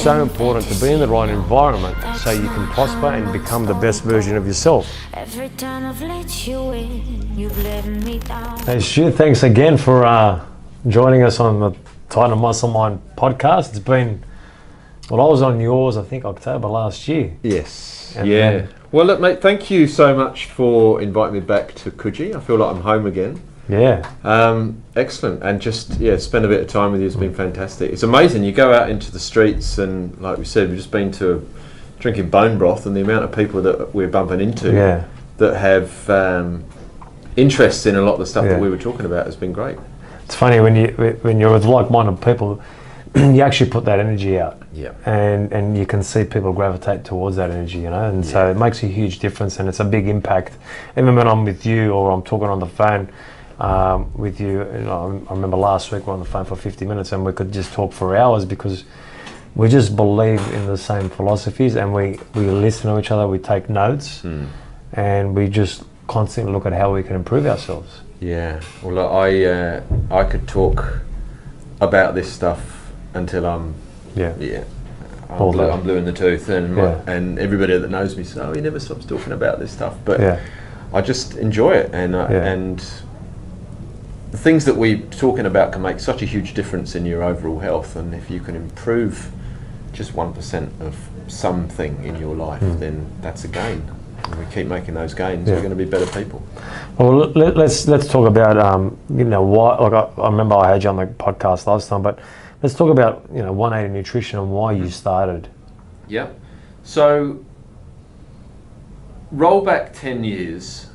so important to be in the right environment so you can prosper and become the best version of yourself. Every time I've let you in, you've let me down. Hey Stu, thanks again for joining us on the Title Muscle Mind podcast. It's been, well, I was on yours, I think October last year. Yes. And yeah. Well, look, mate, thank you so much for inviting me back to Coogee. I feel like I'm home again. Yeah. Excellent. And just, spend a bit of time with you has been fantastic. It's amazing. You go out into the streets and, like we said, we've just been to drinking bone broth, and the amount of people that we're bumping into that have interests in a lot of the stuff that we were talking about has been great. It's funny when you're with like-minded people, you actually put that energy out, and you can see people gravitate towards that energy, and so it makes a huge difference, and it's a big impact. Even when I'm with you or I'm talking on the phone with you, I remember last week we were on the phone for 50 minutes and we could just talk for hours because we just believe in the same philosophies, and we listen to each other, we take notes, and we just constantly look at how we can improve ourselves. Yeah, well, look, I could talk about this stuff until I'm blue in the tooth, and everybody that knows me says, "Oh, he never stops talking about this stuff." But I just enjoy it, and the things that we're talking about can make such a huge difference in your overall health. And if you can improve just 1% of something in your life, then that's a gain. And we keep making those gains, we're going to be better people. Well, let's talk about why. Like I remember I had you on the podcast last time, but let's talk about 180 Nutrition and why you started. Yeah. So roll back 10 years.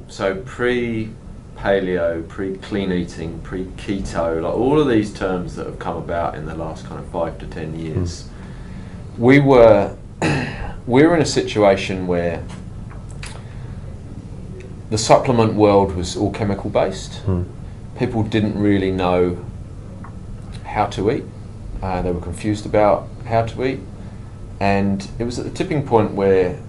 So pre-paleo, pre-clean eating, pre-keto, like all of these terms that have come about in the last kind of 5 to 10 years. We were in a situation where the supplement world was all chemical based. People didn't really know how to eat. They were confused about how to eat, and it was at the tipping point where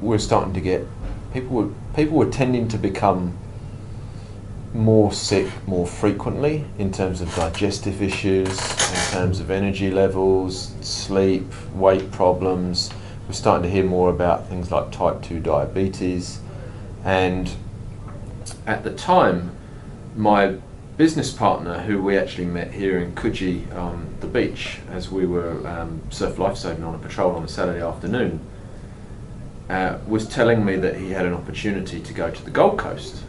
we were starting to get people were tending to become more sick more frequently in terms of digestive issues, in terms of energy levels, sleep, weight problems. We're starting to hear more about things like type 2 diabetes. And at the time, my business partner, who we actually met here in Coogee on the beach as we were surf lifesaving on a patrol on a Saturday afternoon, was telling me that he had an opportunity to go to the Gold Coast,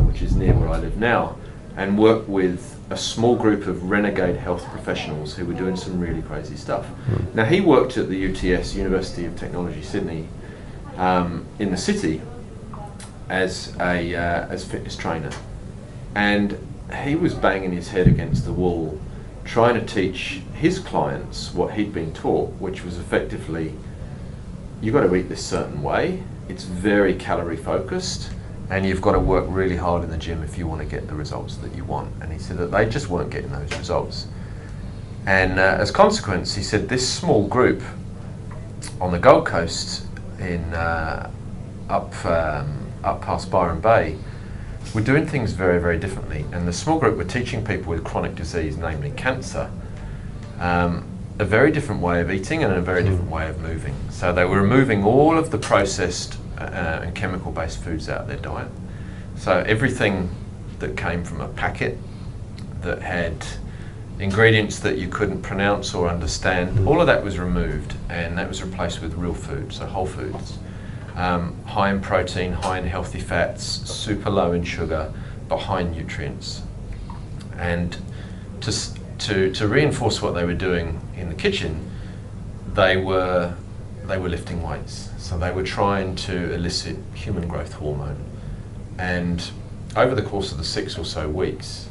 which is near where I live now, and work with a small group of renegade health professionals who were doing some really crazy stuff. Now, he worked at the UTS, University of Technology Sydney, in the city as fitness trainer, and he was banging his head against the wall trying to teach his clients what he'd been taught, which was effectively, you've got to eat this certain way, it's very calorie focused, and you've got to work really hard in the gym if you want to get the results that you want. And he said that they just weren't getting those results. And as a consequence, he said this small group on the Gold Coast in up past Byron Bay were doing things very, very differently. And the small group were teaching people with chronic disease, namely cancer, a very different way of eating and a very different way of moving. So they were removing all of the processed and chemical-based foods out of their diet. So everything that came from a packet that had ingredients that you couldn't pronounce or understand, all of that was removed, and that was replaced with real food, so whole foods. High in protein, high in healthy fats, super low in sugar, but high in nutrients. And to reinforce what they were doing in the kitchen, they were lifting weights. So they were trying to elicit human growth hormone. And over the course of the 6 or so weeks,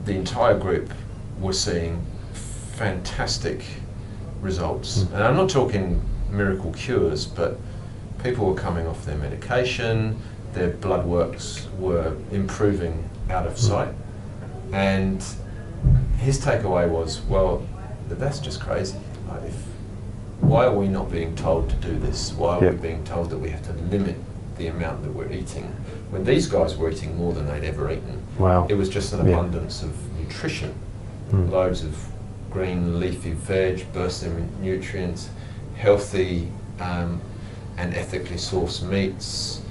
the entire group were seeing fantastic results. And I'm not talking miracle cures, but people were coming off their medication, their blood works were improving out of sight. And his takeaway was, well, that's just crazy. Why are we not being told to do this? Why are we being told that we have to limit the amount that we're eating? When these guys were eating more than they'd ever eaten. Wow. It was just an abundance of nutrition, loads of green leafy veg, bursting with nutrients, healthy and ethically sourced meats,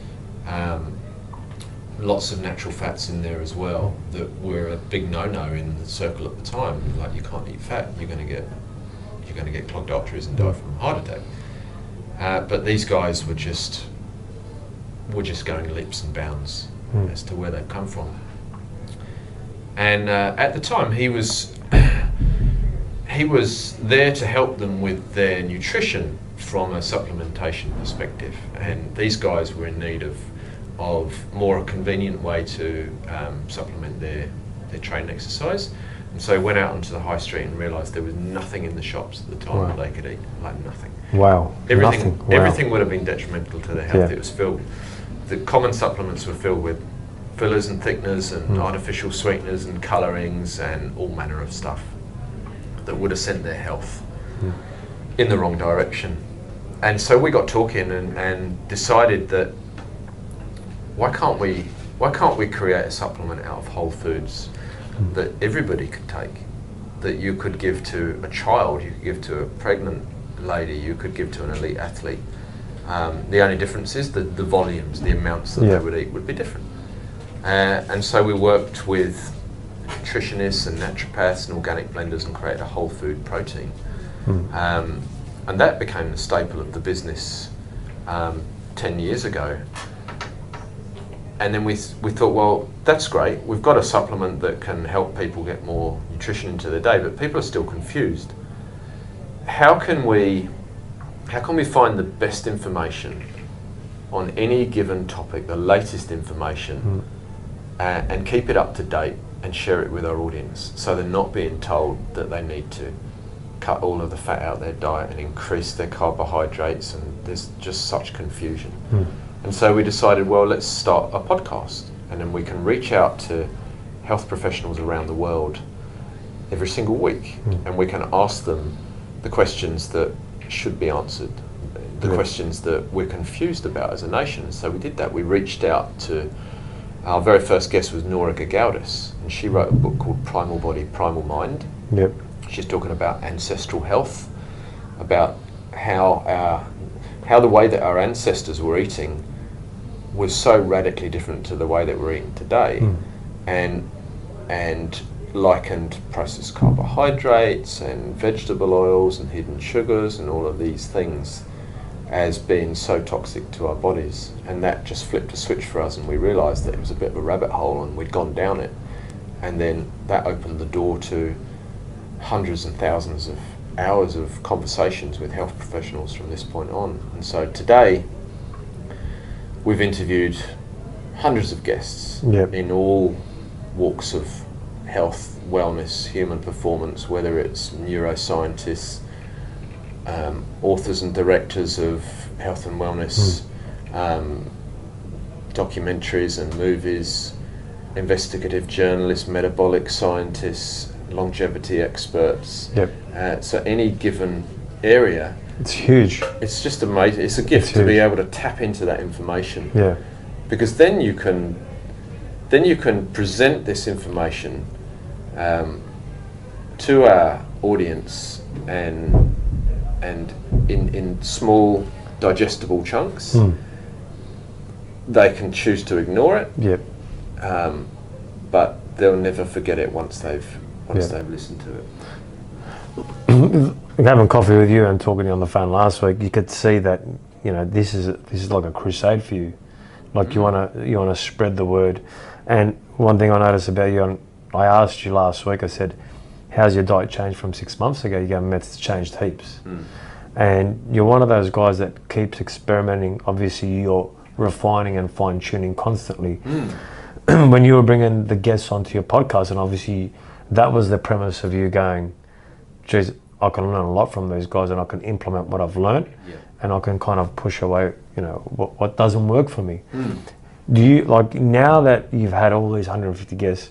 lots of natural fats in there as well that were a big no-no in the circle at the time. Like, you can't eat fat, you're going to get clogged arteries and die from a heart attack. But these guys were just going leaps and bounds as to where they've come from. And at the time, he was there to help them with their nutrition from a supplementation perspective. And these guys were in need of more a convenient way to supplement their training exercise. And so went out onto the high street and realised there was nothing in the shops at the time that they could eat, like nothing. Wow. Everything would have been detrimental to their health. It was filled, the common supplements were filled with fillers and thickeners and artificial sweeteners and colourings and all manner of stuff that would have sent their health in the wrong direction. And so we got talking and decided that why can't we create a supplement out of whole foods that everybody could take, that you could give to a child, you could give to a pregnant lady, you could give to an elite athlete. The only difference is that the volumes, the amounts that they would eat would be different. And so we worked with nutritionists and naturopaths and organic blenders and created a whole food protein. And that became the staple of the business 10 years ago. And then we thought, well, that's great. We've got a supplement that can help people get more nutrition into their day, but people are still confused. How can we find the best information on any given topic, the latest information, and keep it up to date and share it with our audience, so they're not being told that they need to cut all of the fat out of their diet and increase their carbohydrates, and there's just such confusion. And so we decided, well, let's start a podcast, and then we can reach out to health professionals around the world every single week, and we can ask them the questions that should be answered, the questions that we're confused about as a nation. So we did that. We reached out to, our very first guest was Nora Gagaudis, and she wrote a book called Primal Body, Primal Mind. She's talking about ancestral health, about how the way that our ancestors were eating was so radically different to the way that we're eating today, and likened processed carbohydrates and vegetable oils and hidden sugars and all of these things as being so toxic to our bodies. And that just flipped a switch for us, and we realised that it was a bit of a rabbit hole, and we'd gone down it. And then that opened the door to hundreds and thousands of hours of conversations with health professionals from this point on. And so today we've interviewed hundreds of guests in all walks of health, wellness, human performance, whether it's neuroscientists, authors and directors of health and wellness, documentaries and movies, investigative journalists, metabolic scientists, longevity experts. So any given area, it's huge. It's just amazing. It's a gift to be able to tap into that information. Because then you can present this information to our audience and in small digestible chunks. They can choose to ignore it. But they'll never forget it once they've listened to it. Having coffee with you and talking to you on the phone last week, you could see that, you know, this is like a crusade for you. Like you wanna spread the word. And one thing I noticed about you, and I asked you last week, I said, how's your diet changed from 6 months ago? You go, it's changed heaps. And you're one of those guys that keeps experimenting. Obviously you're refining and fine tuning constantly. When you were bringing the guests onto your podcast, and obviously that was the premise of you going, geez, I can learn a lot from these guys, and I can implement what I've learned, and I can kind of push away, you know, what doesn't work for me. Do you, like, now that you've had all these 150 guests,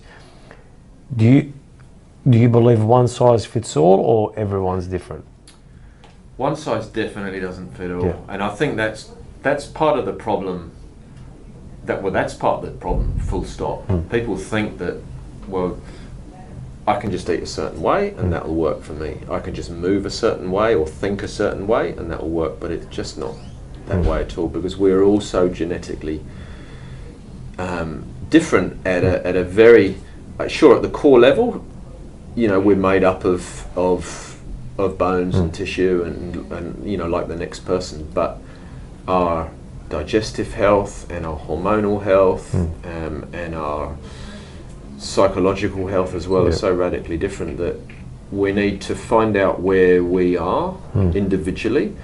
do you believe one size fits all, or everyone's different? One size definitely doesn't fit all, and I think that's part of the problem. That's part of the problem. Full stop. People think that, well, I can just eat a certain way and that will work for me. I can just move a certain way or think a certain way and that will work, but it's just not that way at all, because we're all so genetically different at a very, sure, at the core level, you know, we're made up of bones and tissue and you know, like the next person, but our digestive health and our hormonal health and our psychological health as well are so radically different that we need to find out where we are individually,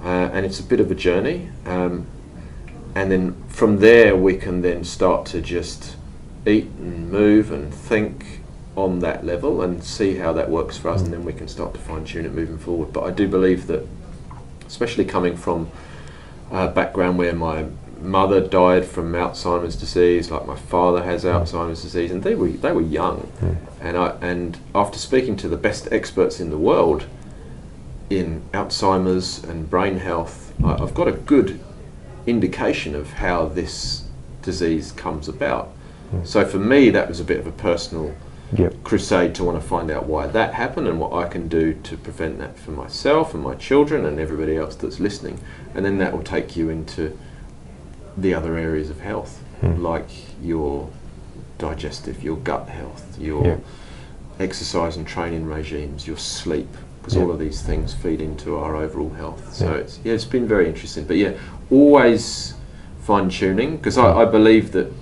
and it's a bit of a journey, and then from there we can then start to just eat and move and think on that level and see how that works for us, and then we can start to fine-tune it moving forward. But I do believe that, especially coming from a background where my mother died from Alzheimer's disease, like my father has Alzheimer's disease, and they were young, and after speaking to the best experts in the world in Alzheimer's and brain health, I've got a good indication of how this disease comes about. So for me, that was a bit of a personal crusade to want to find out why that happened and what I can do to prevent that for myself and my children and everybody else that's listening. And then that will take you into the other areas of health, like your digestive, your gut health, your exercise and training regimes, your sleep, because all of these things feed into our overall health. So it's been very interesting. But always fine-tuning, because I believe that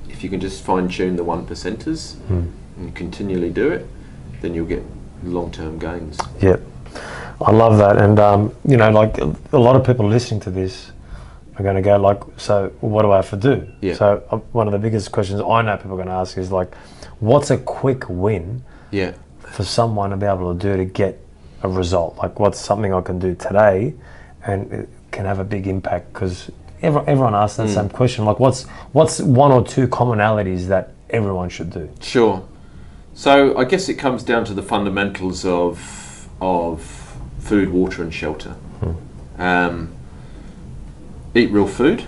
if you can just fine-tune the 1%ers and continually do it, then you'll get long-term gains. Yeah, I love that. And you know, like a lot of people listening to this are going to go like, so what do I have to do? So one of the biggest questions I know people are going to ask is like, what's a quick win for someone to be able to do to get a result? Like, what's something I can do today and it can have a big impact? Because everyone asks that same question. Like, what's one or two commonalities that everyone should do? Sure. So I guess it comes down to the fundamentals of food, water, and shelter. Eat real food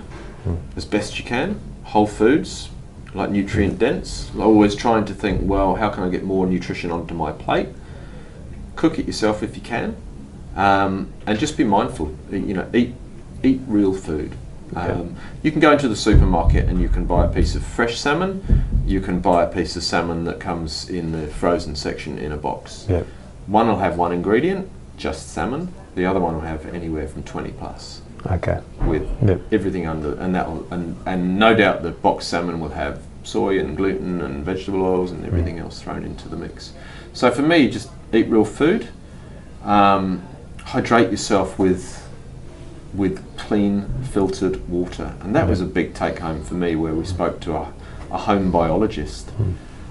as best you can. Whole foods, like nutrient dense. Always trying to think, well, how can I get more nutrition onto my plate? Cook it yourself if you can, and just be mindful. You know, eat real food. You can go into the supermarket and you can buy a piece of fresh salmon. You can buy a piece of salmon that comes in the frozen section in a box. One will have one ingredient, just salmon. The other one will have anywhere from 20 plus. With everything under, and and no doubt the boxed salmon will have soy and gluten and vegetable oils and everything else thrown into the mix. So for me, just eat real food. Hydrate yourself with clean filtered water, and that was a big take home for me, where we spoke to a home biologist,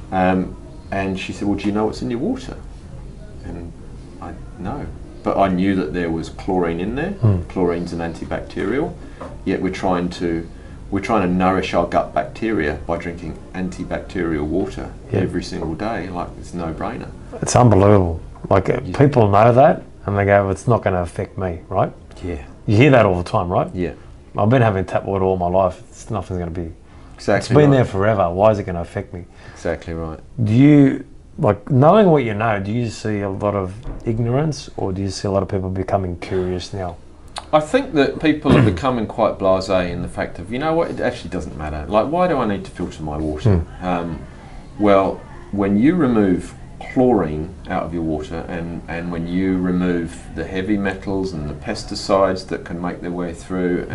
and she said, well, do you know what's in your water? And I no, but I knew that there was chlorine in there. Chlorine's an antibacterial, yet we're trying to nourish our gut bacteria by drinking antibacterial water every single day. Like, it's no brainer. It's unbelievable. Like, people know that and they go, well, it's not going to affect me, right? You hear that all the time, right? I've been having tap water all my life. Nothing's going to be. It's been there forever. Why is it going to affect me? Exactly right. Do you, like, knowing what you know, do you see a lot of ignorance, or do you see a lot of people becoming curious now? I think that people are becoming quite blasé in the fact of, you know what, it actually doesn't matter. Like, why do I need to filter my water? Well, when you remove chlorine out of your water, and when you remove the heavy metals and the pesticides that can make their way through,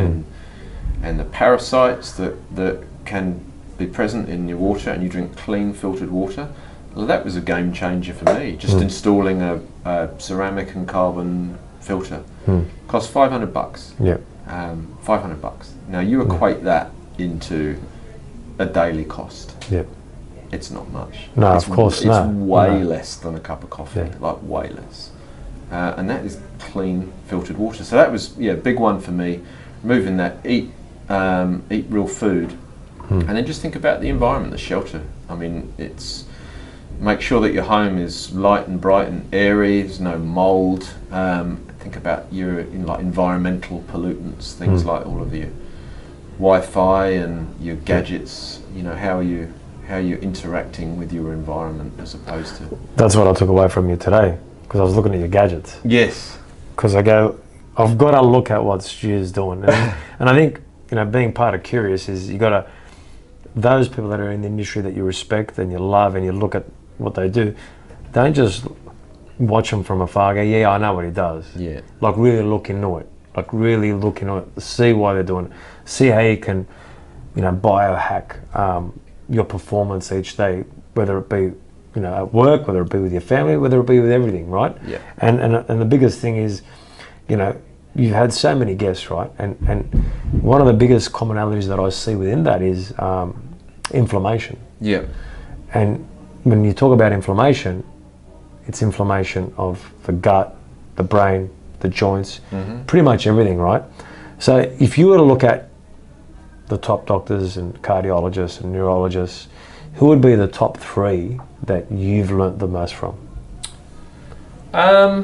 and the parasites that can be present in your water, and you drink clean filtered water, well, that was a game changer for me. Just installing a ceramic and carbon filter cost $500. $500. Now you equate that into a daily cost. It's not much. No, of course not. It's way less than a cup of coffee, like way less. And that is clean filtered water. So that was a big one for me. Moving that, eat real food, and then just think about the environment, the shelter. I mean, it's make sure that your home is light and bright and airy. There's no mold. Think about your environmental pollutants, things like all of your Wi-Fi and your gadgets. You know, how are you how you're interacting with your environment as opposed to... That's what I took away from you today, because I was looking at your gadgets. Yes. Because I go, I've got to look at what Stu's doing. And I think, being part of Curious is you got to, those people that are in the industry that you respect and you love and you look at what they do, don't just watch them from afar, go, yeah, I know what he does. Yeah. Like really look into it. Like really look into it, see why they're doing it. See how you can, biohack your performance each day, whether it be, at work, whether it be with your family, whether it be with everything, right? Yeah. And the biggest thing is, you've had so many guests, right? And one of the biggest commonalities that I see within that is inflammation. Yeah. And when you talk about inflammation, it's inflammation of the gut, the brain, the joints, pretty much everything, right? So if you were to look at the top doctors and cardiologists and neurologists, who would be the top 3 that you've learnt the most from? I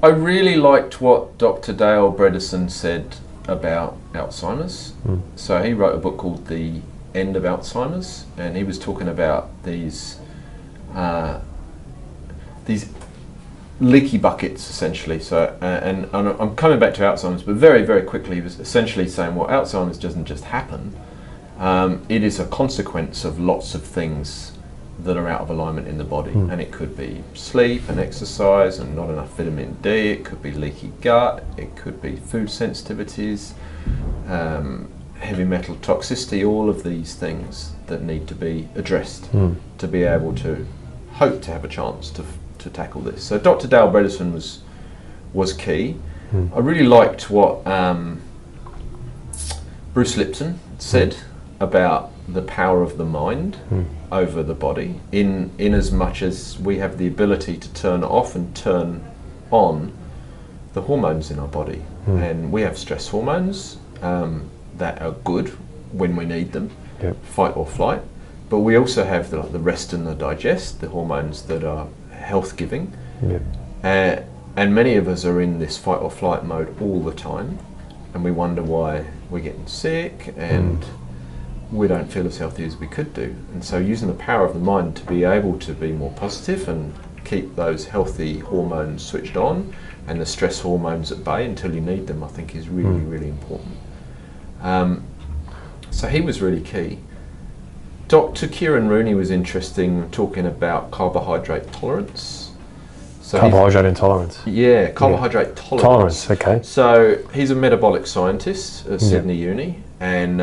really liked what Dr. Dale Bredesen said about Alzheimer's. So he wrote a book called The End of Alzheimer's, and he was talking about these leaky buckets, essentially. So, and I'm coming back to Alzheimer's, but very, very quickly, he was essentially saying, well, Alzheimer's doesn't just happen. It is a consequence of lots of things that are out of alignment in the body, and it could be sleep and exercise and not enough vitamin D, it could be leaky gut, it could be food sensitivities, heavy metal toxicity, all of these things that need to be addressed to be able to hope to have a chance to tackle this. So Dr. Dale Bredesen was key. I really liked what Bruce Lipton said about the power of the mind over the body, in as much as we have the ability to turn off and turn on the hormones in our body. And we have stress hormones that are good when we need them, fight or flight, but we also have the rest and the digest, the hormones that are health giving, and many of us are in this fight or flight mode all the time, and we wonder why we're getting sick and we don't feel as healthy as we could do. And so using the power of the mind to be able to be more positive and keep those healthy hormones switched on and the stress hormones at bay until you need them, I think is really, really important. So he was really key. Dr. Kieran Rooney was interesting, talking about carbohydrate tolerance. So carbohydrate intolerance. Yeah, carbohydrate tolerance. Tolerance, okay. So he's a metabolic scientist at Sydney Uni, and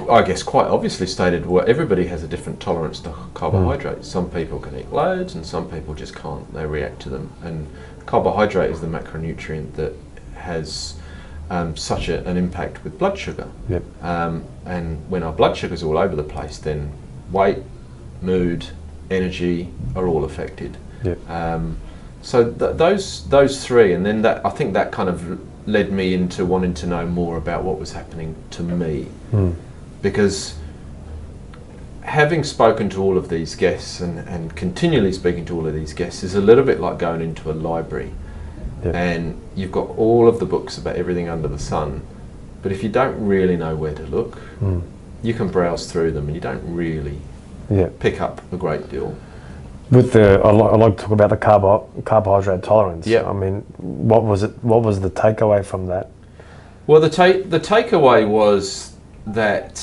I guess quite obviously stated, well, everybody has a different tolerance to carbohydrates. Some people can eat loads and some people just can't, they react to them. And carbohydrate is the macronutrient that has such an impact with blood sugar. And when our blood sugar's all over the place, then weight, mood, energy are all affected. So those 3, and then that, I think that kind of led me into wanting to know more about what was happening to me. Because having spoken to all of these guests and continually speaking to all of these guests is a little bit like going into a library, and you've got all of the books about everything under the sun, but if you don't really know where to look, you can browse through them and you don't really pick up a great deal. With I like to talk about the carbohydrate tolerance. I mean, what was the takeaway from that? Well, the takeaway was that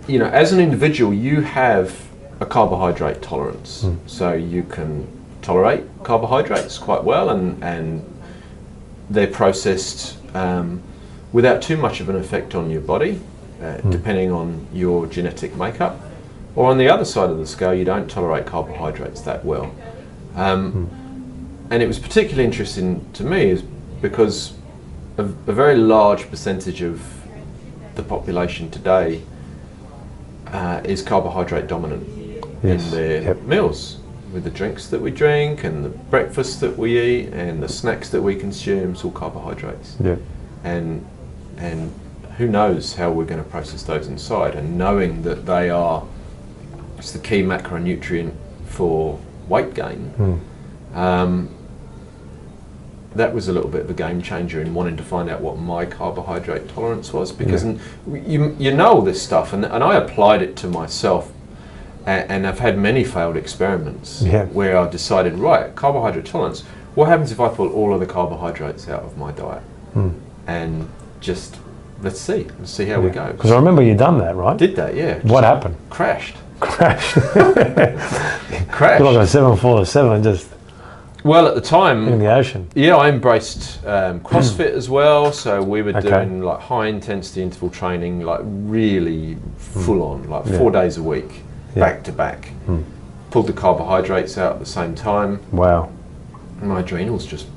as an individual, you have a carbohydrate tolerance, so you can tolerate carbohydrates quite well, and they're processed without too much of an effect on your body, depending on your genetic makeup. Or on the other side of the scale, you don't tolerate carbohydrates that well. And it was particularly interesting to me is because a very large percentage of the population today is carbohydrate dominant in their meals, with the drinks that we drink and the breakfasts that we eat and the snacks that we consume. It's all carbohydrates. And who knows how we're going to process those inside, and knowing that they are it's the key macronutrient for weight gain. that was a little bit of a game changer in wanting to find out what my carbohydrate tolerance was, because you know all this stuff, and I applied it to myself, and I've had many failed experiments where I decided, right, carbohydrate tolerance, what happens if I pull all of the carbohydrates out of my diet? And just, let's see how we go. Because I remember you done that, right? Did that, yeah. What happened? Crashed. Crashed. Crashed. Like a 747, just... Well, at the time, in the ocean. Yeah, I embraced CrossFit as well. So we were doing like high intensity interval training, like really full on, like 4 days a week, back to back. Pulled the carbohydrates out at the same time. Wow. My adrenals just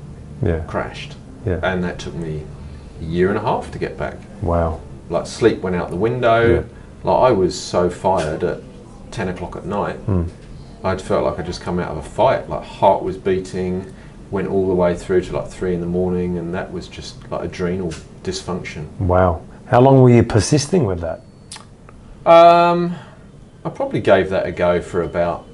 crashed. And that took me a year and a half to get back. Wow. Like sleep went out the window. Like I was so fired at 10 o'clock at night. I'd felt like I'd just come out of a fight, like heart was beating, went all the way through to like 3 in the morning, and that was just like adrenal dysfunction. Wow. How long were you persisting with that? I probably gave that a go for about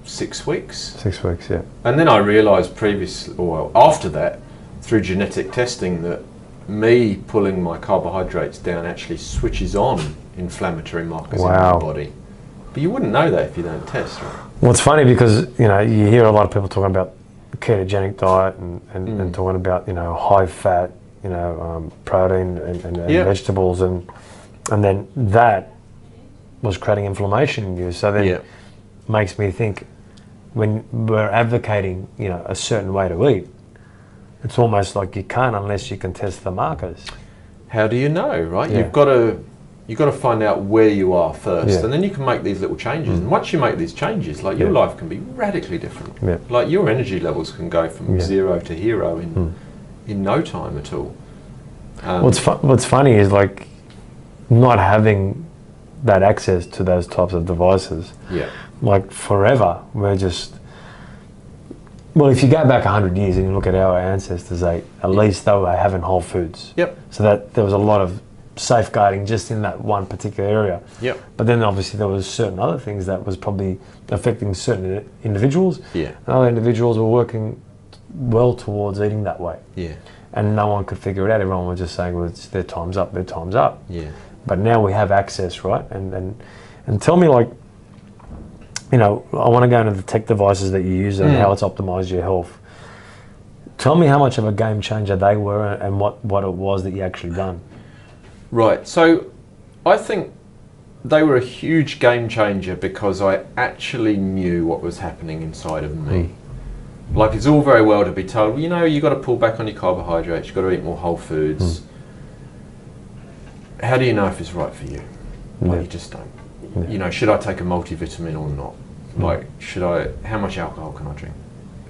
6 weeks. 6 weeks, yeah. And then I realised after that, through genetic testing, that me pulling my carbohydrates down actually switches on inflammatory markers in my body. But you wouldn't know that if you don't test, right? Well, it's funny because, you know, you hear a lot of people talking about ketogenic diet and talking about, you know, high fat, you know, protein and vegetables, and then that was creating inflammation in you. So then makes me think, when we're advocating, you know, a certain way to eat, it's almost like you can't unless you can test the markers. How do you know, right? You've got to find out where you are first, and then you can make these little changes. And once you make these changes, like your life can be radically different. Like your energy levels can go from 0 to hero in no time at all. What's funny is like not having that access to those types of devices. Like forever, we're just... Well, if you go back 100 years and you look at our ancestors, at least they were having whole foods. So that there was a lot of safeguarding just in that one particular area. But then obviously there was certain other things that was probably affecting certain individuals. And other individuals were working well towards eating that way. And no one could figure it out. Everyone was just saying, well, it's their time's up, their time's up. But now we have access, right? And tell me, like, you know, I want to go into the tech devices that you use and how it's optimized your health. Tell me how much of a game changer they were and what it was that you actually done. Right, so I think they were a huge game changer because I actually knew what was happening inside of me. Like, it's all very well to be told, well, you know, you've got to pull back on your carbohydrates, you've got to eat more whole foods. How do you know if it's right for you? Like, you just don't. You know, should I take a multivitamin or not? Like, how much alcohol can I drink?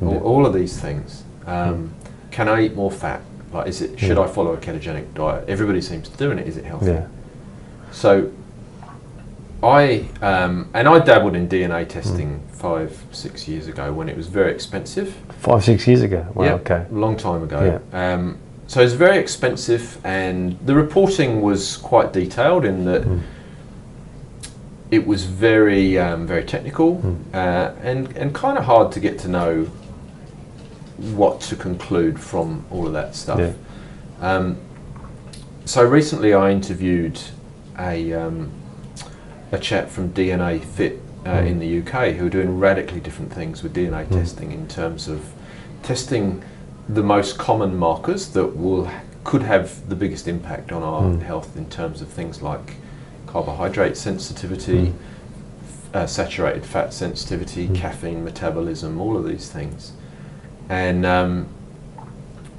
All of these things. Can I eat more fat? Like, should I follow a ketogenic diet? Everybody seems to doing it. Is it healthy? So, I dabbled in DNA testing 5-6 years ago when it was very expensive. 5-6 years ago? Wow, okay. A long time ago. So it was very expensive, and the reporting was quite detailed in that it was very very technical and kind of hard to get to know what to conclude from all of that stuff. So recently I interviewed a chap from DNA Fit in the UK who are doing radically different things with DNA testing in terms of testing the most common markers that could have the biggest impact on our health in terms of things like carbohydrate sensitivity, saturated fat sensitivity, caffeine metabolism, all of these things. And now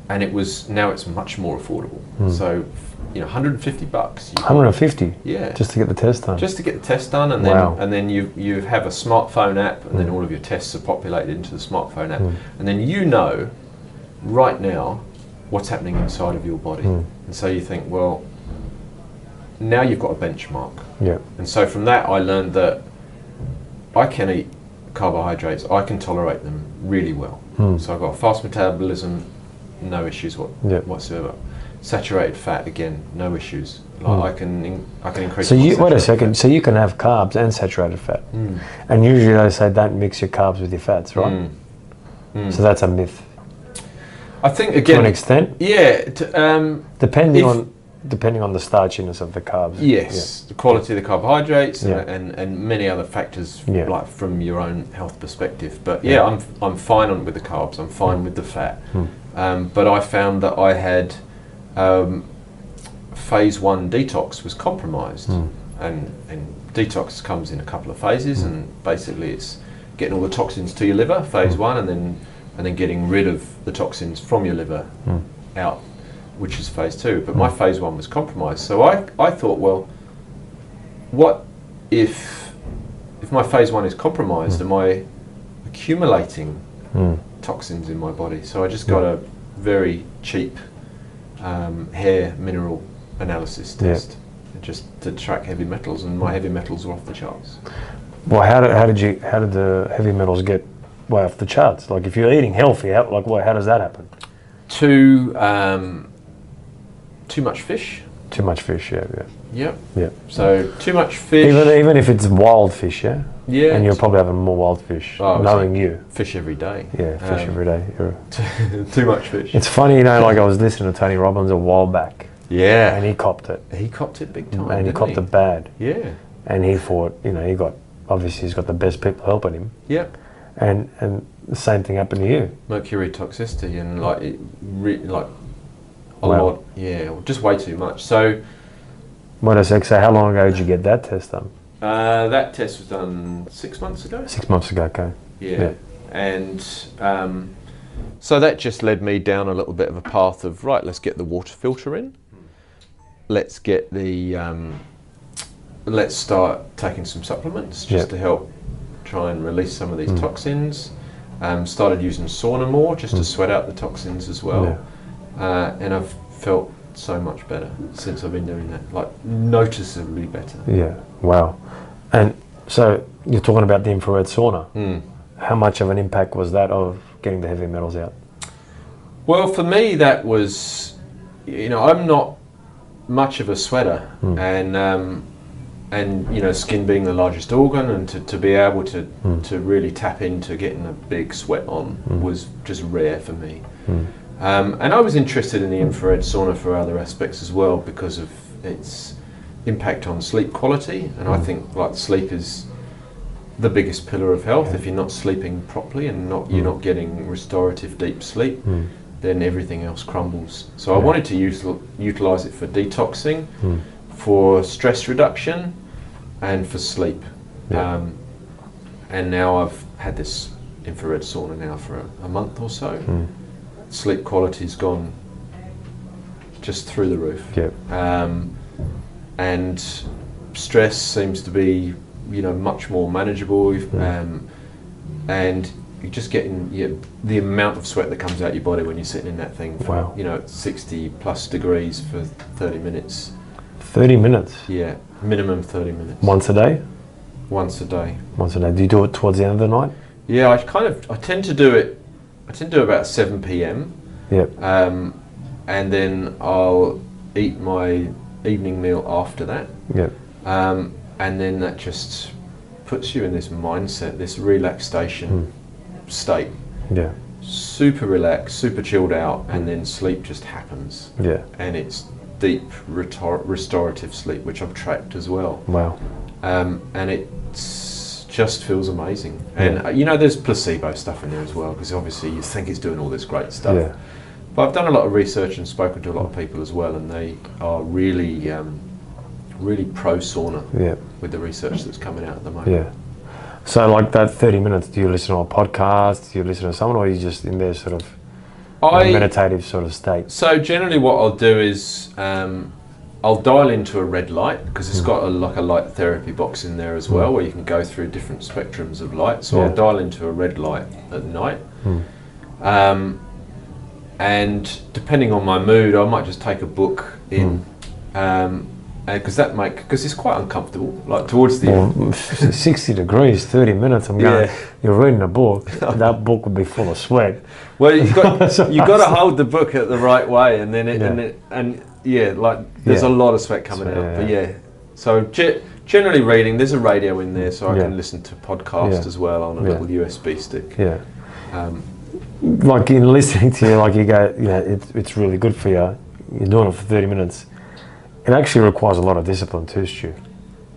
it's much more affordable. So, you know, $150. 150? Yeah. Just to get the test done? Just to get the test done, and then you have a smartphone app, and then all of your tests are populated into the smartphone app, and then you know right now what's happening inside of your body. And so you think, well, now you've got a benchmark. And so from that I learned that I can eat carbohydrates, I can tolerate them really well. So I've got a fast metabolism, no issues whatsoever. Saturated fat, again, no issues. Like I can increase. So wait a second. So you can have carbs and saturated fat, and usually they say don't mix your carbs with your fats, right? So that's a myth. I think again to an extent. Yeah. Depending on the starchiness of the carbs. Yes, the quality of the carbohydrates Yeah. and many other factors, Yeah. like from your own health perspective. But yeah, I'm fine with the carbs. I'm fine with the fat. But I found that I had phase 1 detox was compromised, and detox comes in a couple of phases, and basically it's getting all the toxins to your liver, phase 1, and then getting rid of the toxins from your liver out, which is phase 2. But my phase 1 was compromised. So I thought, well, what if my phase 1 is compromised, am I accumulating toxins in my body? So I just got a very cheap hair mineral analysis test just to track heavy metals, and my heavy metals were off the charts. Well, how did the heavy metals get way off the charts? Like, if you're eating healthy, how does that happen? Too much fish. Too much fish, yeah. Yep. So too much fish. Even if it's wild fish, yeah. Yeah. And you're probably having more wild fish, knowing you. Fish every day. Yeah, fish every day. Too much fish. It's funny, like I was listening to Tony Robbins a while back. Yeah. And he copped it. He copped it big time. And he copped it bad. Yeah. And he thought, he's got the best people helping him. Yep. And the same thing happened to you. Mercury toxicity and a lot. Yeah, just way too much. So. So how long ago did you get that test done? That test was done 6 months ago. 6 months ago, okay. Yeah. And so that just led me down a little bit of a path of, right, let's get the water filter in. Let's get let's start taking some supplements just to help try and release some of these toxins. Started using sauna more just to sweat out the toxins as well. And I've felt so much better since I've been doing that, like noticeably better. Yeah, wow. And so you're talking about the infrared sauna. How much of an impact was that of getting the heavy metals out? Well, for me that was, I'm not much of a sweater, and skin being the largest organ, and to be able to really tap into getting a big sweat on was just rare for me. And I was interested in the infrared sauna for other aspects as well, because of its impact on sleep quality, and I think sleep is the biggest pillar of health. If you're not sleeping properly and you're not getting restorative deep sleep, then everything else crumbles. So I wanted to utilize it for detoxing, for stress reduction, and for sleep. And now I've had this infrared sauna now for a month or so. Sleep quality's gone just through the roof. And stress seems to be much more manageable, and you're just getting the amount of sweat that comes out your body when you're sitting in that thing for 60 plus degrees for 30 minutes. 30 minutes? Yeah, minimum 30 minutes. Once a day? Once a day. Once a day. Do you do it towards the end of the night? Yeah, I tend to do it about 7 p.m. And then I'll eat my evening meal after that. And then that just puts you in this mindset, this relaxation state. Super relaxed, super chilled out, and then sleep just happens. And it's deep restorative sleep, which I've tracked as well. Wow. And it just feels amazing. And there's placebo stuff in there as well, because obviously you think it's doing all this great stuff. But I've done a lot of research and spoken to a lot of people as well, and they are really pro sauna with the research that's coming out at the moment. So like that 30 minutes, do you listen to a podcast, do you listen to someone, or are you just in their sort of meditative sort of state? So generally what I'll do is I'll dial into a red light, because it's got a light therapy box in there as well, where you can go through different spectrums of light. So I'll dial into a red light at night. And depending on my mood, I might just take a book in, because it's quite uncomfortable. Like towards the 60 degrees, 30 minutes. I'm going. You're reading a book. That book would be full of sweat. Well, you've got to hold the book at the right way, and then there's a lot of sweat coming out. But so generally reading. There's a radio in there, so I can listen to podcasts as well on a little USB stick. like in listening to you, like you go, you know, it's really good for you. You're doing it for 30 minutes. It actually requires a lot of discipline too, Stu.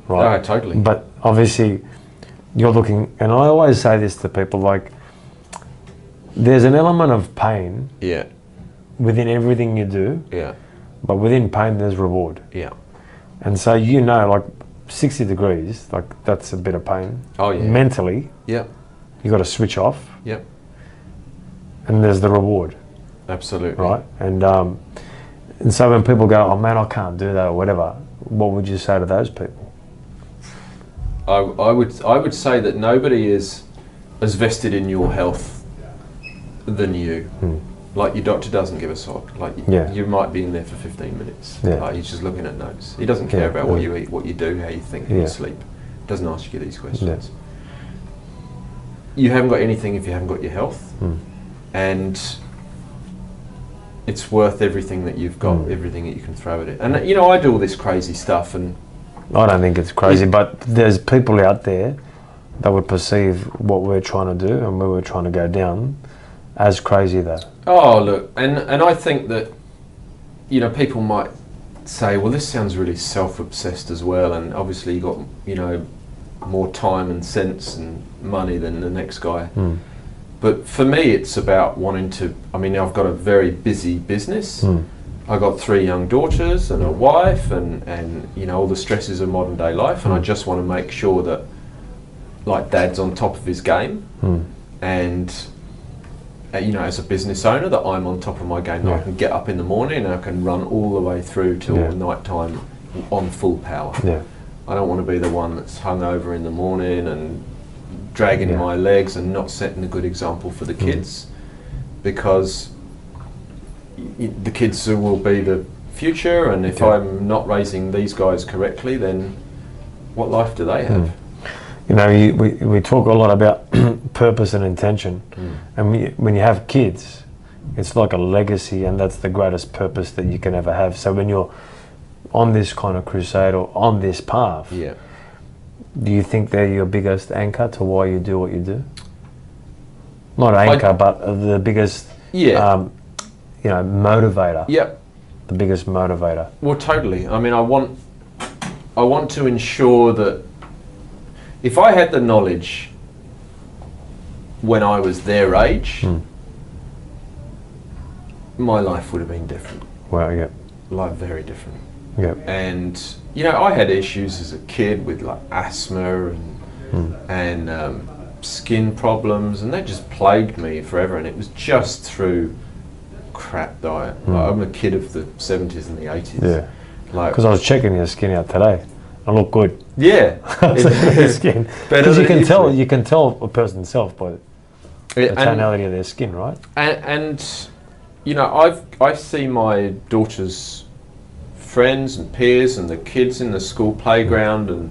Right? Oh, totally. But obviously, you're looking, and I always say this to people, like, there's an element of pain Yeah. within everything you do, Yeah. but within pain there's reward. Yeah. And so, you know, like 60 degrees, like that's a bit of pain. Oh, yeah. Mentally, Yeah. you got to switch off, Yeah. and there's the reward, Absolutely. right? And so when people go, oh man, I can't do that or whatever, what would you say to those people? I would say that nobody is as vested in your health than you. Like your doctor doesn't give a sod. Like you might be in there for 15 minutes. Yeah. Like he's just looking at notes. He doesn't care about what you eat, what you do, how you think, how you sleep. Doesn't ask you these questions. You haven't got anything if you haven't got your health, and it's worth everything that you've got, everything that you can throw at it. And you know, I do all this crazy stuff, and I don't think it's crazy, but there's people out there that would perceive what we're trying to do and where we're trying to go down as crazy though. Oh, look, and I think that, you know, people might say, well, this sounds really self-obsessed as well, and obviously you got, you know, more time and sense and money than the next guy. But for me, it's about wanting to, I mean, I've got a very busy business. I've got 3 young daughters and a wife and you know, all the stresses of modern day life, and I just want to make sure that, like, Dad's on top of his game, and you know, as a business owner, that I'm on top of my game, that I can get up in the morning and I can run all the way through till night time on full power. I don't want to be the one that's hungover in the morning and dragging my legs and not setting a good example for the kids, because the kids will be the future, and if I'm not raising these guys correctly, then what life do they have? You know, we talk a lot about purpose and intention, and when you have kids, it's like a legacy, and that's the greatest purpose that you can ever have. So when you're on this kind of crusade or on this path, do you think they're your biggest anchor to why you do what you do? Not anchor, but the biggest, you know, motivator. The biggest motivator. Well, totally. I mean, I want to ensure that if I had the knowledge when I was their age, my life would have been different. Well, Life very different. And you know, I had issues as a kid with like asthma and skin problems, and that just plagued me forever. And it was just through crap diet. Like, I'm a kid of the 70s and the 80s. Like, because I was checking your skin out today. I look good. Skin. Because you can tell a person's self by the tonality of their skin, right? And you know, I see my daughter's friends and peers and the kids in the school playground, and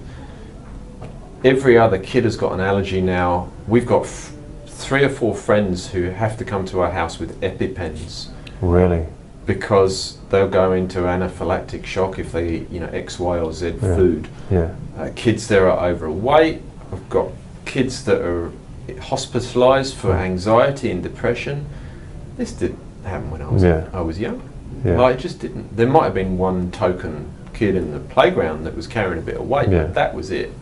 every other kid has got an allergy now. We've got 3 or 4 friends who have to come to our house with EpiPens. Really? Because they'll go into anaphylactic shock if they eat, you know, X, Y, or Z food. Kids that are overweight. We've got kids that are hospitalised for anxiety and depression. This didn't happen when I was young. Like, it just didn't. There might have been one token kid in the playground that was carrying a bit of weight, but that was it.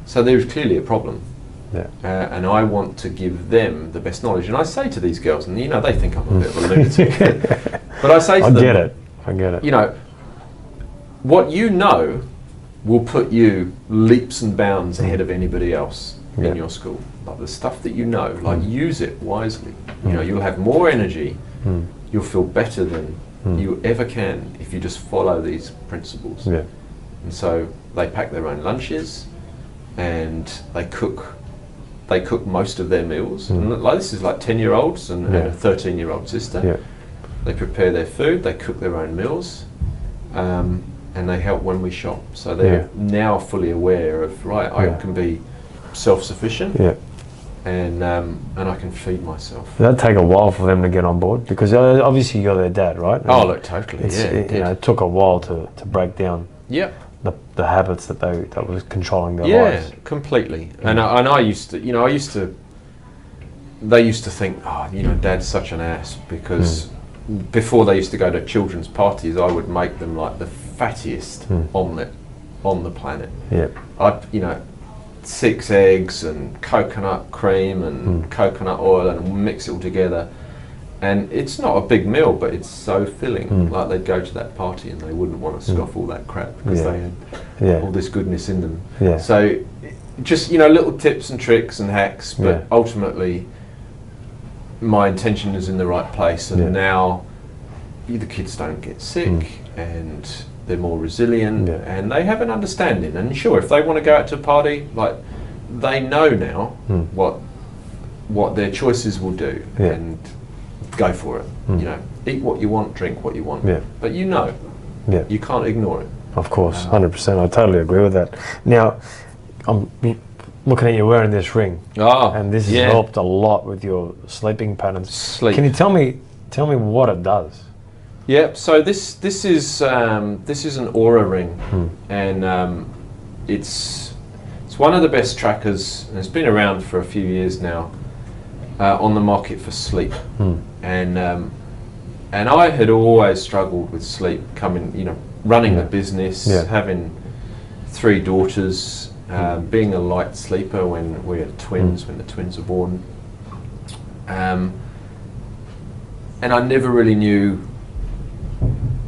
So there's clearly a problem. And I want to give them the best knowledge. And I say to these girls, and you know, they think I'm a bit of a lunatic, but I say to them, I get it. You know, what you know will put you leaps and bounds ahead of anybody else in your school. Like the stuff that you know, like use it wisely. You know, you'll have more energy. You'll feel better than you ever can if you just follow these principles. And so they pack their own lunches, and they cook most of their meals. And like, this is like 10-year-olds and a 13-year-old sister. They prepare their food, they cook their own meals, and they help when we shop. So they're now fully aware of, I can be self-sufficient, and I can feed myself. Did that take a while for them to get on board? Because obviously you're their dad, right? And oh, look, totally. It took a while to break down. The habits that was controlling their lives. Completely. And I used to, you know, they used to think, oh, you know, Dad's such an ass, because before they used to go to children's parties, I would make them like the fattiest omelette on the planet. I'd, you know, 6 eggs and coconut cream and coconut oil, and mix it all together. And it's not a big meal, but it's so filling. Like, they'd go to that party and they wouldn't want to scoff all that crap, because they had all this goodness in them. So just, you know, little tips and tricks and hacks, but ultimately my intention is in the right place, and now the kids don't get sick, and they're more resilient, and they have an understanding. And sure, if they want to go out to a party, like, they know now what their choices will do, and go for it. You know, eat what you want, drink what you want, but you know, you can't ignore it. Of course, 100%. I totally agree with that. Now, I'm looking at you wearing this ring, and this has helped a lot with your sleeping patterns. Can you tell me what it does? Yeah, so this is an aura ring, and it's one of the best trackers, and it's been around for a few years now, on the market for sleep. And I had always struggled with sleep, running the business, having 3 daughters, being a light sleeper when we had twins, when the twins were born, and I never really knew,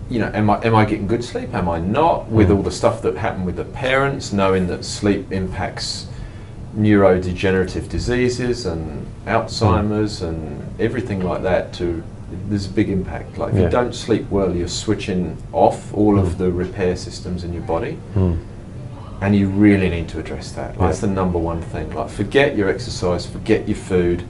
you know, am I getting good sleep? Am I not? With all the stuff that happened with the parents, knowing that sleep impacts neurodegenerative diseases and Alzheimer's and everything like that, there's a big impact. Like, if you don't sleep well, you're switching off all of the repair systems in your body, and you really need to address that. Like, that's the number one thing. Like, forget your exercise, forget your food,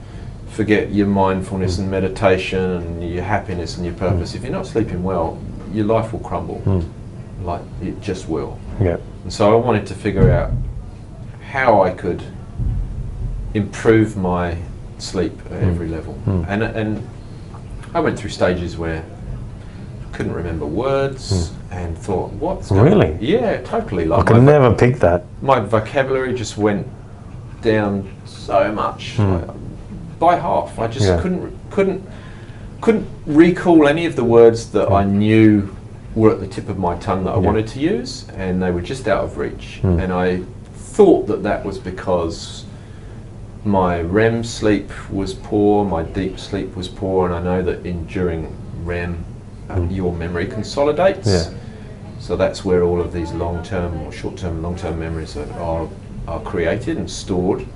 forget your mindfulness and meditation and your happiness and your purpose. If you're not sleeping well, your life will crumble. Like, it just will. And so I wanted to figure out how I could improve my sleep at every level. And I went through stages where I couldn't remember words and thought, what's going on? Yeah, totally. Like, I could never pick that. My vocabulary just went down so much, like, by half. I just couldn't recall any of the words that I knew were at the tip of my tongue that I wanted to use, and they were just out of reach. And I thought that was because my REM sleep was poor, my deep sleep was poor, and I know that during REM your memory consolidates. So that's where all of these long-term or short-term, long-term memories are created and stored.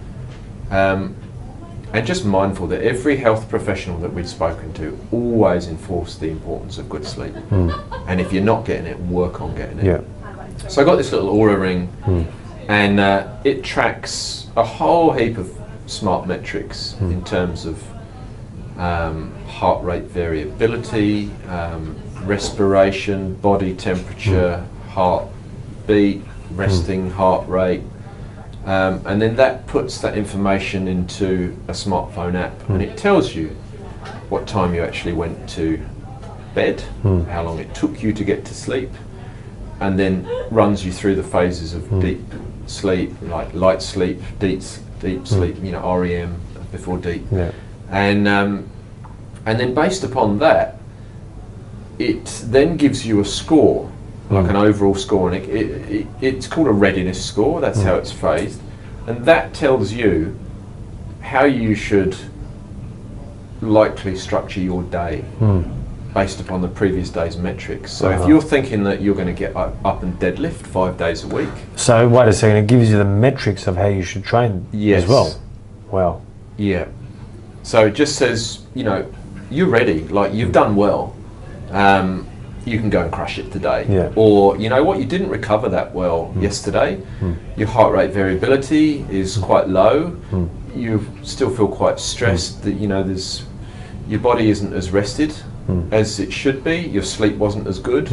And just mindful that every health professional that we'd spoken to always enforced the importance of good sleep. And if you're not getting it, work on getting it. So I got this little aura ring, and it tracks a whole heap of smart metrics in terms of heart rate variability, respiration, body temperature, heartbeat, resting heart rate. And then that puts that information into a smartphone app, and it tells you what time you actually went to bed, how long it took you to get to sleep, and then runs you through the phases of deep sleep, like light sleep, deep sleep, you know, REM before deep, and then based upon that, it then gives you a score, like an overall score, and it's called a readiness score. That's how it's phrased, and that tells you how you should likely structure your day based upon the previous day's metrics. So if you're thinking that you're going to get up and deadlift 5 days a week. So wait a second, it gives you the metrics of how you should train as well. Wow. Yeah. So it just says, you know, you're ready, like, you've done well. You can go and crush it today. Or, you know what, you didn't recover that well yesterday. Your heart rate variability is quite low. You still feel quite stressed, that, you know, your body isn't as rested as it should be. Your sleep wasn't as good.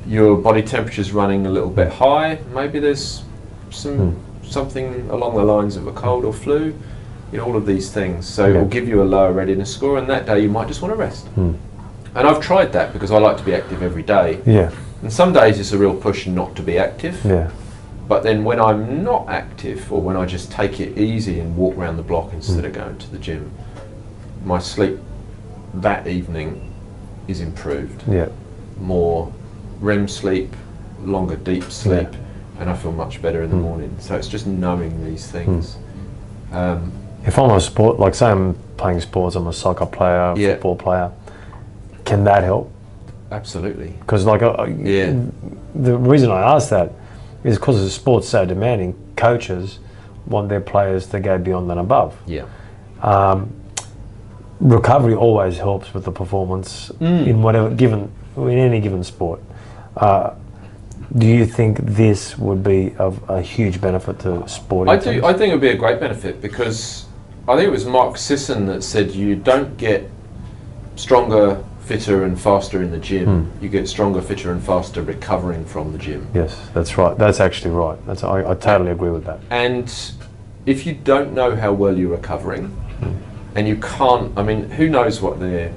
Your body temperature's running a little bit high. Maybe there's something along the lines of a cold or flu. You know, all of these things. So it will give you a lower readiness score, and that day you might just want to rest. And I've tried that because I like to be active every day. And some days it's a real push not to be active. But then when I'm not active, or when I just take it easy and walk around the block instead of going to the gym, my sleep that evening is improved. Yeah. More REM sleep, longer deep sleep, and I feel much better in the morning. So it's just knowing these things. If I'm a sport, like say I'm playing sports, I'm a soccer player, football player, can that help? Absolutely. Because like, the reason I ask that is because the sport's so demanding. Coaches want their players to go beyond and above. Yeah. Recovery always helps with the performance in whatever in any given sport. Do you think this would be of a huge benefit to sporting teams? I think it would be a great benefit, because I think it was Mark Sisson that said you don't get stronger, fitter and faster in the gym. You get stronger, fitter and faster recovering from the gym. Yes, that's right. That's actually right. I totally agree with that. And if you don't know how well you're recovering, and you can't, I mean, who knows what their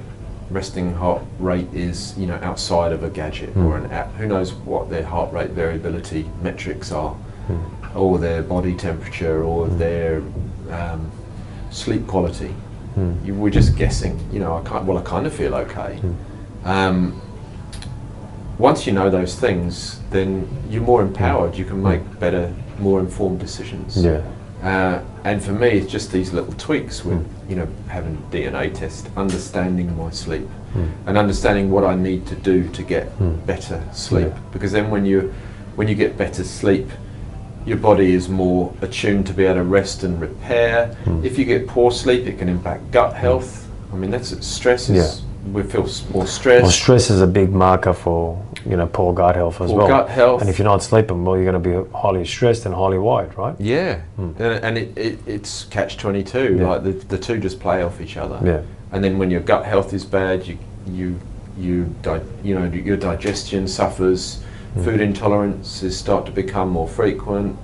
resting heart rate is, you know, outside of a gadget or an app? Who knows what their heart rate variability metrics are, or their body temperature, or their sleep quality? We're just guessing. You know, I kind of feel okay. Once you know those things, then you're more empowered. You can make better, more informed decisions. Yeah. And for me, it's just these little tweaks with, you know, having a DNA test, understanding my sleep, and understanding what I need to do to get better sleep. Because then when you get better sleep, your body is more attuned to be able to rest and repair. If you get poor sleep, it can impact gut health. I mean, that's stress is, we feel more stress. Well, stress is a big marker for, you know, poor gut health as well. Gut health. And if you're not sleeping well, you're going to be highly stressed and highly wired, right? Yeah. And it's catch-22. Like the two just play off each other. Yeah. And then when your gut health is bad, your digestion suffers. Food intolerances start to become more frequent.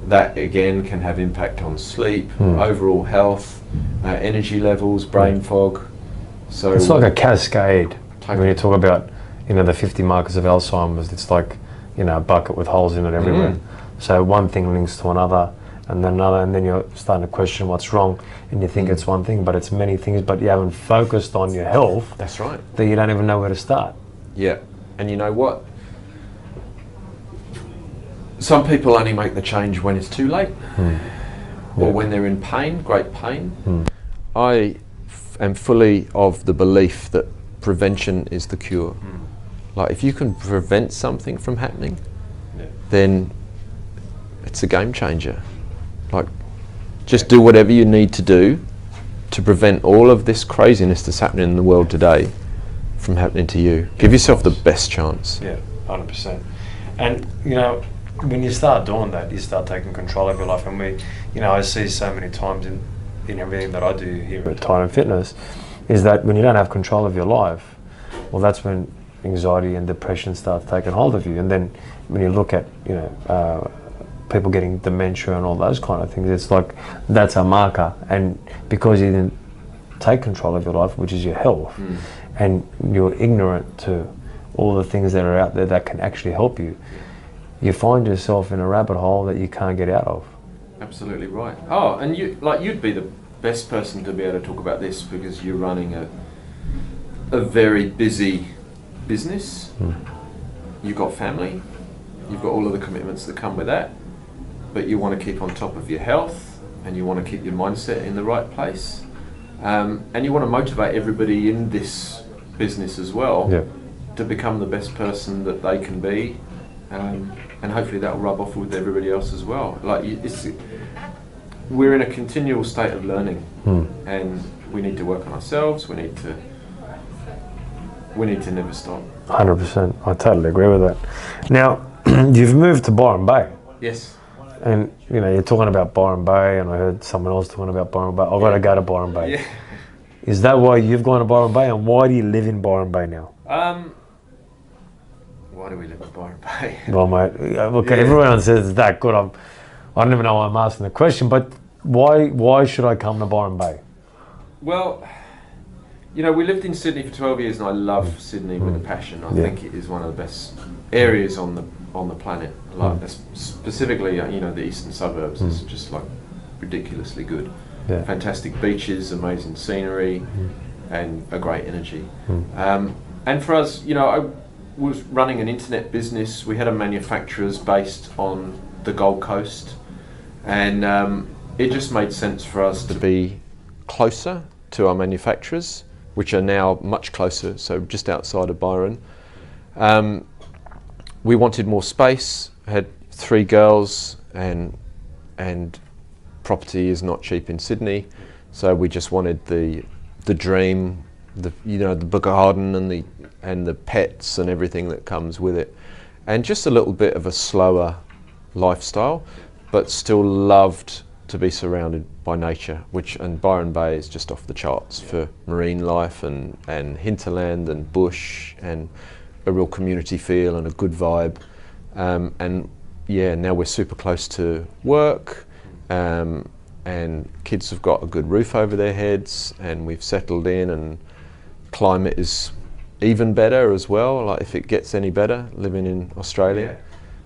That again can have impact on sleep, overall health, energy levels, brain fog. So it's like a cascade. Totally. When you talk about, you know, the 50 markers of Alzheimer's, it's like, you know, a bucket with holes in it everywhere. So one thing links to another, and then another, and then you're starting to question what's wrong, and you think it's one thing, but it's many things, but you haven't focused on your health. That's right. That you don't even know where to start. Yeah. And you know what? Some people only make the change when it's too late, or when they're in pain, great pain. I am fully of the belief that prevention is the cure. Like, if you can prevent something from happening, then it's a game changer. Like, just do whatever you need to do to prevent all of this craziness that's happening in the world today from happening to you. Give yourself the best chance. Yeah, 100%. And, you know, when you start doing that, you start taking control of your life. And I see so many times in everything that I do here at Time and Fitness, is that when you don't have control of your life, well, that's when anxiety and depression starts taking hold of you. And then when you look at, you know, people getting dementia and all those kind of things, it's like, that's a marker. And because you didn't take control of your life, which is your health, and you're ignorant to all the things that are out there that can actually help you, you find yourself in a rabbit hole that you can't get out of. Absolutely right. Oh, and you'd be the best person to be able to talk about this, because you're running a very busy business. You've got family, you've got all of the commitments that come with that, but you want to keep on top of your health, and you want to keep your mindset in the right place, and you want to motivate everybody in this business as well to become the best person that they can be. And hopefully that will rub off with everybody else as well. Like, we're in a continual state of learning, and we need to work on ourselves. We need to never stop. 100%. I totally agree with that. Now, you've moved to Byron Bay. Yes. And, you know, you're talking about Byron Bay, and I heard someone else talking about Byron Bay. I've got to go to Byron Bay. Yeah. Is that why you've gone to Byron Bay, and why do you live in Byron Bay now? Why do we live in Byron Bay? Well, mate, okay, everyone says it's that good. I don't even know why I'm asking the question, but why should I come to Byron Bay? Well, you know, we lived in Sydney for 12 years, and I love Sydney with a passion. I think it is one of the best areas on the planet. Like, specifically, you know, the eastern suburbs is just like ridiculously good. fantastic beaches, amazing scenery, and a great energy. And for us, you know, I was running an internet business. We had a manufacturers based on the Gold Coast, and it just made sense for us to be closer to our manufacturers, which are now much closer, so just outside of Byron. We wanted more space, had 3 girls, and property is not cheap in Sydney, so we just wanted the dream, the garden and the pets and everything that comes with it, and just a little bit of a slower lifestyle, but still loved to be surrounded by nature, and Byron Bay is just off the charts for marine life and hinterland and bush and a real community feel and a good vibe. And now we're super close to work, and kids have got a good roof over their heads, and we've settled in, and climate is even better as well, like if it gets any better living in Australia.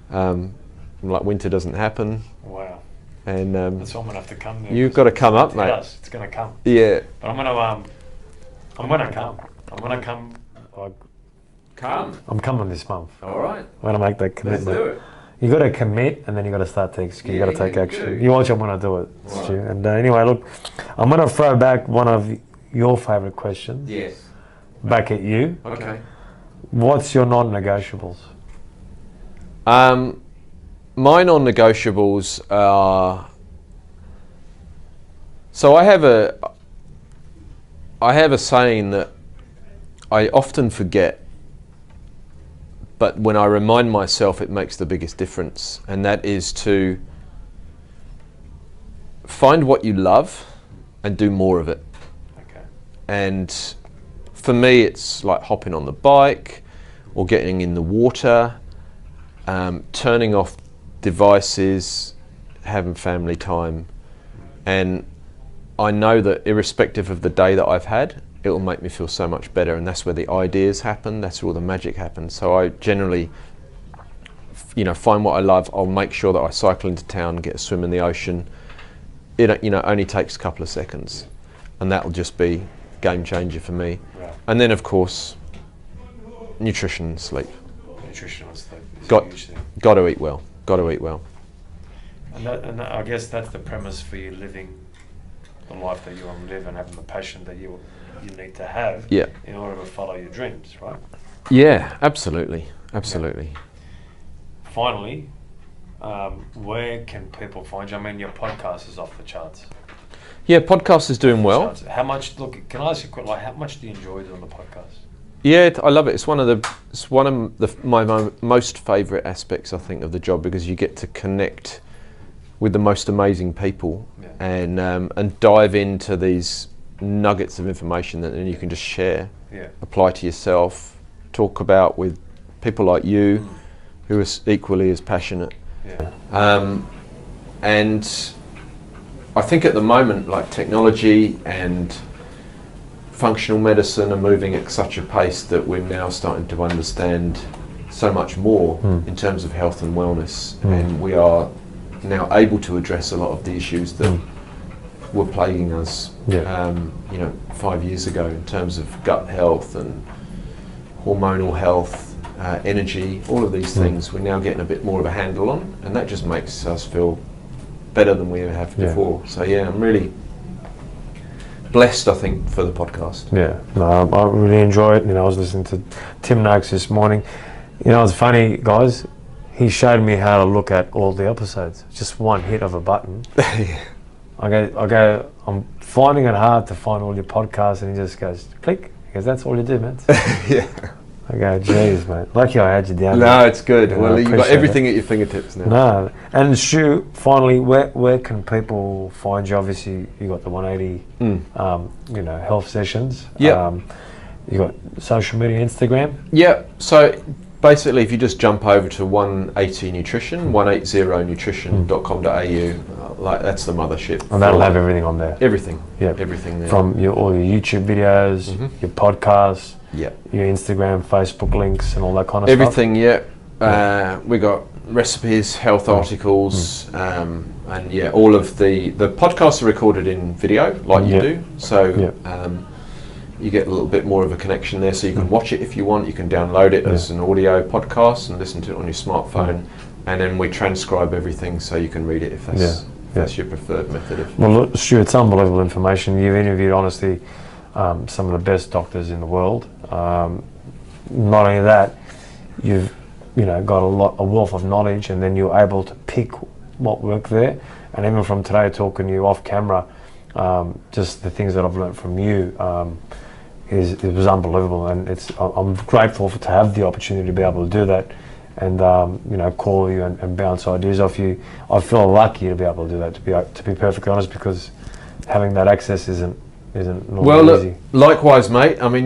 Like winter doesn't happen. Wow. And that's why I'm gonna have to come there. You've got to come up, mate. Yes, it's gonna come. Yeah. But I'm gonna come. Come. I'm coming this month. All right. I'm gonna make that commitment. Let's do it. You got to commit, and then you got to start to execute. You got to take action. good. You watch, I'm gonna do it, Stu. And anyway, look, I'm gonna throw back one of your favourite questions. Yes. Back at you. Okay. What's your non-negotiables? My non-negotiables are. So I have a saying that I often forget, but when I remind myself, it makes the biggest difference, and that is to find what you love and do more of it. Okay. And for me, it's like hopping on the bike or getting in the water, turning off devices, having family time. And I know that irrespective of the day that I've had, it will make me feel so much better, and that's where the ideas happen, that's where all the magic happens. So I generally, find what I love. I'll make sure that I cycle into town and get a swim in the ocean. It only takes a couple of seconds, and that'll just be game changer for me. Right. And then of course, nutrition and sleep. Nutrition and sleep is a huge thing. Got to eat well. And I guess that's the premise for you living the life that you want to live and having the passion that you need to have in order to follow your dreams, right? Yeah, absolutely. Finally, where can people find you? I mean, your podcast is off the charts. Yeah, podcast is doing well. How much? Look, can I ask you a question? Like, how much do you enjoy doing the podcast? Yeah, I love it. It's one of my most favourite aspects, I think, of the job, because you get to connect with the most amazing people and dive into these nuggets of information that then you can just share, apply to yourself, talk about with people like you who are equally as passionate. And I think at the moment, like, technology and functional medicine are moving at such a pace that we're now starting to understand so much more in terms of health and wellness, and we are now able to address a lot of the issues that were plaguing us 5 years ago in terms of gut health and hormonal health, energy, all of these things we're now getting a bit more of a handle on, and that just makes us feel better than we ever have before. So I'm really blessed, I think, for the podcast. I really enjoy it. I was listening to Tim Noakes this morning. It's funny, guys, he showed me how to look at all the episodes. Just one hit of a button. I go, I'm finding it hard to find all your podcasts, and he just goes, click. He goes, that's all you do, man. I go, geez, mate. Lucky I had you down there. No, it's good. Well, you've got everything at your fingertips now. No. And Stu, finally, where can people find you? Obviously, you got the 180, health sessions. You got social media, Instagram. So basically, if you just jump over to 180 Nutrition, 180nutrition.com.au, that's the mothership. And that'll have everything on there. Everything. Everything there. From all your YouTube videos, your podcasts, your Instagram, Facebook links, and all that kind of stuff. Everything. We got recipes, health articles, and yeah, all of the podcasts are recorded in video, like you do. So you get a little bit more of a connection there. So you can watch it if you want. You can download it as an audio podcast and listen to it on your smartphone. And then we transcribe everything so you can read it if that's your preferred method. Well, look, Stuart, it's unbelievable information. You've interviewed, honestly, some of the best doctors in the world. Not only that, you've got a wealth of knowledge, and then you're able to pick what worked there. And even from today, talking to you off camera, just the things that I've learned from you, it was unbelievable. And I'm grateful to have the opportunity to be able to do that, and call you and bounce ideas off you. I feel lucky to be able to do that, to be perfectly honest, because having that access isn't normally easy. Likewise, mate. I mean,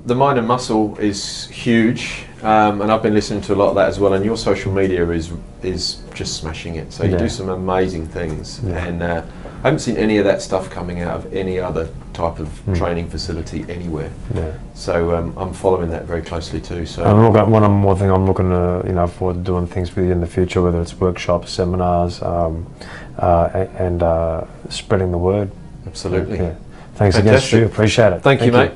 the Mind and Muscle is huge, and I've been listening to a lot of that as well. And your social media is just smashing it. So you do some amazing things, and I haven't seen any of that stuff coming out of any other type of training facility anywhere. So I'm following that very closely too. So one more thing, I'm looking to forward to doing things with you in the future, whether it's workshops, seminars, and spreading the word. Absolutely. Thanks again, Stu. Appreciate it. Thank you, mate.